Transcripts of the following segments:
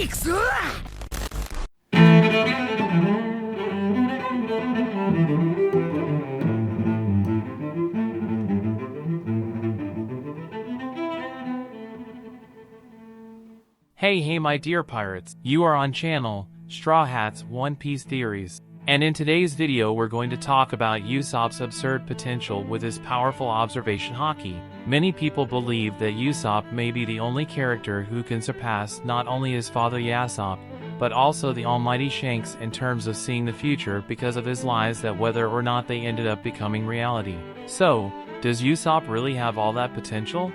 くぞ。 Hey my dear pirates, you are on channel Straw Hat's One Piece Theories. And in today's video we're going to talk about Usopp's absurd potential with his powerful observation haki. Many people believe that Usopp may be the only character who can surpass not only his father Yasopp, but also the almighty Shanks in terms of seeing the future because of his lies that whether or not they ended up becoming reality. So, does Usopp really have all that potential?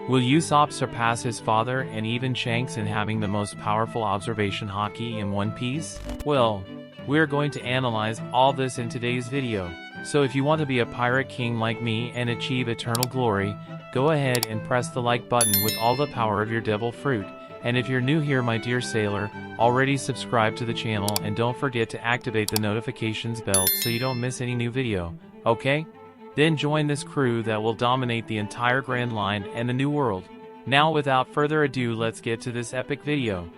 Will Usopp surpass his father and even Shanks in having the most powerful observation haki in One Piece? Well, we're going to analyze all this in today's video. So if you want to be a pirate king like me and achieve eternal glory, go ahead and press the like button with all the power of your devil fruit. And if you're new here my dear sailor, already subscribe to the channel and don't forget to activate the notifications bell so you don't miss any new video, okay? Then join this crew that will dominate the entire Grand Line and the New World. Now without further ado let's get to this epic video.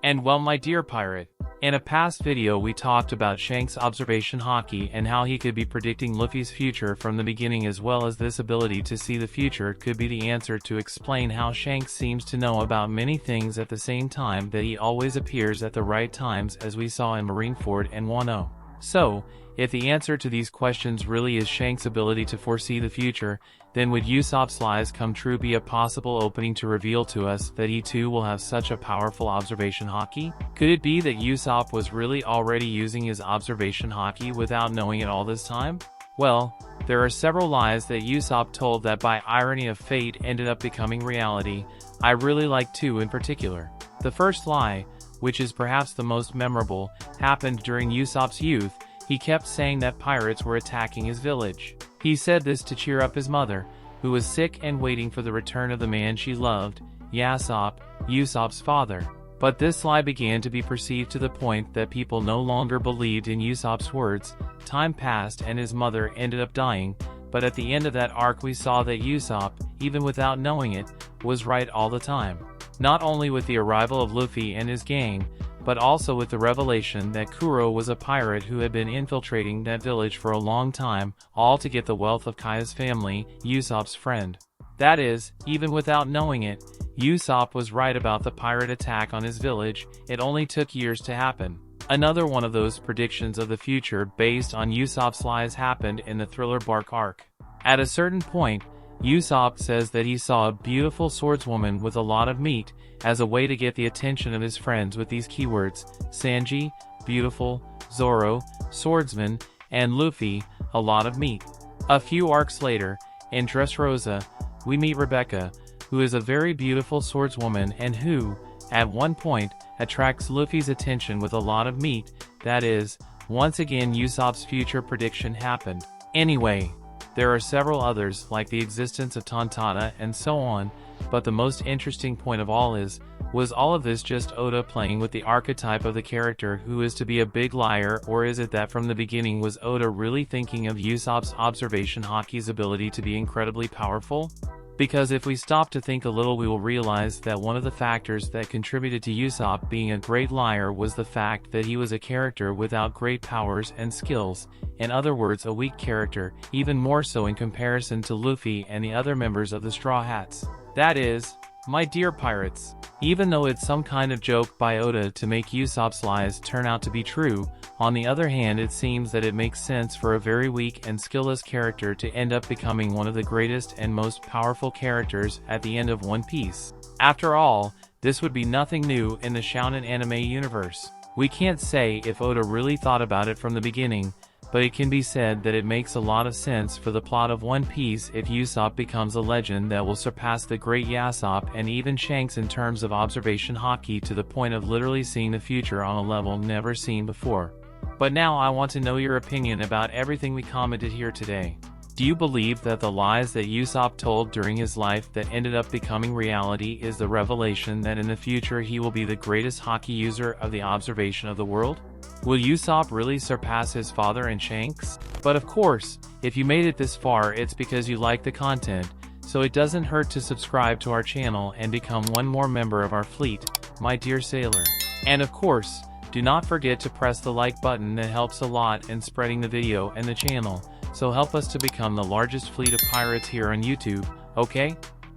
And well my dear pirate, in a past video we talked about Shanks' observation haki and how he could be predicting Luffy's future from the beginning, as well as this ability to see the future could be the answer to explain how Shanks seems to know about many things at the same time, that he always appears at the right times as we saw in Marineford and Wano. So, if the answer to these questions really is Shanks' ability to foresee the future, then would Usopp's lies come true be a possible opening to reveal to us that he too will have such a powerful observation haki? Could it be that Usopp was really already using his observation haki without knowing it all this time? Well, there are several lies that Usopp told that by irony of fate ended up becoming reality. I really like two in particular. The first lie, which is perhaps the most memorable, happened during Usopp's youth. He kept saying that pirates were attacking his village. He said this to cheer up his mother, who was sick and waiting for the return of the man she loved, Yasopp, Usopp's father. But this lie began to be perceived to the point that people no longer believed in Usopp's words. Time passed and his mother ended up dying, but at the end of that arc we saw that Usopp, even without knowing it, was right all the time. Not only with the arrival of Luffy and his gang, but also with the revelation that Kuro was a pirate who had been infiltrating that village for a long time, all to get the wealth of Kaya's family, Usopp's friend. That is, even without knowing it, Usopp was right about the pirate attack on his village. It only took years to happen. Another one of those predictions of the future based on Usopp's lies happened in the Thriller Bark arc. At a certain point, Usopp says that he saw a beautiful swordswoman with a lot of meat, as a way to get the attention of his friends with these keywords: Sanji, beautiful, Zoro, swordsman, and Luffy, a lot of meat. A few arcs later, in Dressrosa, we meet Rebecca, who is a very beautiful swordswoman and who, at one point, attracts Luffy's attention with a lot of meat. That is, once again Usopp's future prediction happened. Anyway, there are several others like the existence of Tontata and so on, but the most interesting point of all is, was all of this just Oda playing with the archetype of the character who is to be a big liar, or is it that from the beginning was Oda really thinking of Usopp's observation haki's ability to be incredibly powerful? Because if we stop to think a little we will realize that one of the factors that contributed to Usopp being a great liar was the fact that he was a character without great powers and skills, in other words a weak character, even more so in comparison to Luffy and the other members of the Straw Hats. That is, my dear pirates, even though it's some kind of joke by Oda to make Usopp's lies turn out to be true, on the other hand it seems that it makes sense for a very weak and skillless character to end up becoming one of the greatest and most powerful characters at the end of One Piece. After all, this would be nothing new in the Shonen anime universe. We can't say if Oda really thought about it from the beginning, but it can be said that it makes a lot of sense for the plot of One Piece if Usopp becomes a legend that will surpass the great Yasopp and even Shanks in terms of observation haki, to the point of literally seeing the future on a level never seen before. But now I want to know your opinion about everything we commented here today. Do you believe that the lies that Usopp told during his life that ended up becoming reality is the revelation that in the future he will be the greatest haki user of the observation of the world? Will Usopp really surpass his father and Shanks? But of course, if you made it this far it's because you like the content, so it doesn't hurt to subscribe to our channel and become one more member of our fleet. my dear sailor. And of course, do not forget to press the like button, that helps a lot in spreading the video and the channel, so help us to become the largest fleet of pirates here on YouTube, okay?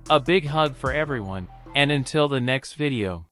A big hug for everyone, and until the next video.